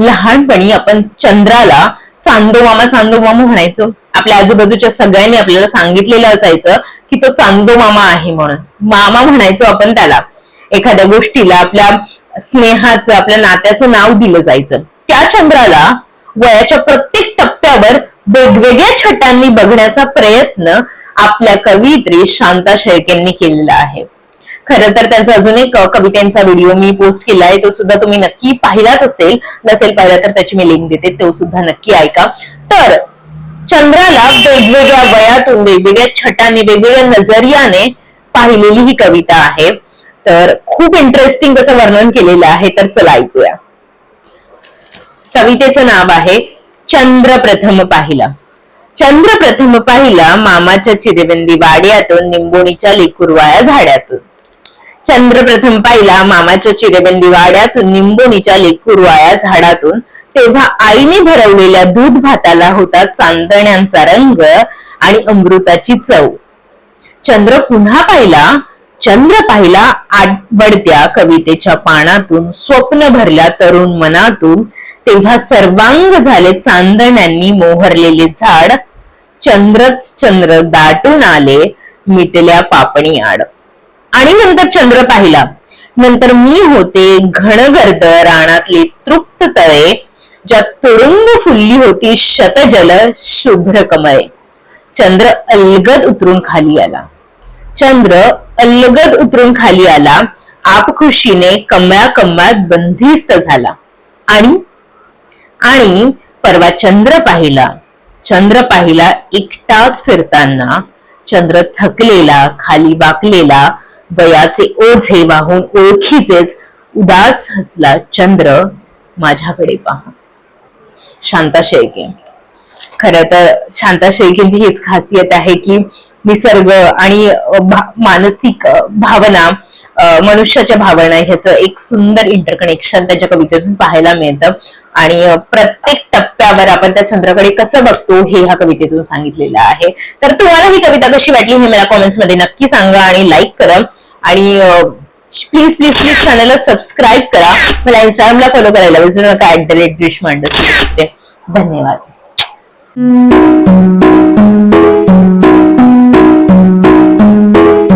लहानपणी आपण चंद्राला चांदो मामा म्हणायचो. आपल्या आजूबाजूच्या सगळ्यांनी आपल्याला सांगितलेलं असायचं की तो चांदो मामा आहे म्हणून. मामा म्हणायचो आपण त्याला. एखाद्या गोष्टीला आपल्या स्नेहाचं, आपल्या नात्याचं नाव दिलं जायचं. त्या चंद्राला वयाच्या प्रत्येक टप्प्यावर वेगवेगळ्या छटांनी बघण्याचा प्रयत्न आपल्या कवयित्री शांता शेळकेंनी केलेला आहे. खरं तर त्यांचा अजून एक कवितांचा व्हिडिओ मी पोस्ट केला आहे, तो सुद्धा तुम्ही नक्की पाहिलाच असेल. नसेल पाहिला तर त्याची मी लिंक देते, तो सुद्धा नक्की ऐका. तर चंद्राला वेगवेगळ्या वयातून, वेगवेगळ्या छटांनी, वेगवेगळ्या नजरियाने पाहिलेली ही कविता आहे. तर खूप इंटरेस्टिंग त्याचं वर्णन केलेलं आहे. तर चला ऐकूया. कवितेचं नाव आहे चंद्र प्रथम पाहिला. चंद्र प्रथम पाहिला मामाच्या चिरेबंदी वाड्यातून, निंबोणीच्या लेकुरवाया झाड्यातून. चंद्र प्रथम पाहिला मामाच्या चिरेबंदी वाड्यातून, निंबोणीच्या लेकुरवाया झाडातून. तेव्हा आईने भरवलेल्या दूध भाताला होता चांदण्यांचा रंग आणि अमृताची चव. चंद्र पुन्हा पाहिला, चंद्र पाहिला आवडत्या कवितेच्या पानातून, स्वप्न भरल्या तरुण मनातून. तेव्हा सर्वांग झाले चांदण्यांनी मोहरलेले झाड. चंद्रच चंद्र दाटून आले मिटल्या पापणी आड. आणि नंतर चंद्र पाहिला. नंतर मी होते घनगर्द रानातले तृप्त तळे, ज्यात तुडुंब फुलली होती शतजल शुभ्र कमळे. चंद्र अलगद उतरून खाली आला. चंद्र अलगद उतरून खाली आला. आपखुशीने कमळात बंदिस्त झाला. आणि परवा चंद्र पाहिला. चंद्र पाहिला एकटाच फिरताना. चंद्र थकलेला, खाली वाकलेला, वयाचे ओझे वाहून ओळखीचेच उदास हसला. चंद्र माझ्याकडे पहा. शांता शेळके. खरं तर शांता शेळकेंची हीच खासियत आहे की निसर्ग आणि मानसिक भावना, मनुष्याच्या भावना ह्याचं एक सुंदर इंटरकनेक्शन त्याच्या कवितेतून पाहायला मिळतं. आणि प्रत्येक टप्प्यावर आपण त्या चंद्राकडे कसं बघतो हे ह्या कवितेतून सांगितलेलं आहे. तर तुम्हाला ही कविता कशी वाटली हे मला कॉमेंट्स मध्ये नक्की सांगा आणि लाईक करा. आणि प्लीज प्लीज प्लीज चॅनलला सबस्क्राईब करा. मला इंस्टाग्रामला फॉलो करायला विसरू नका @grishma_. धन्यवाद.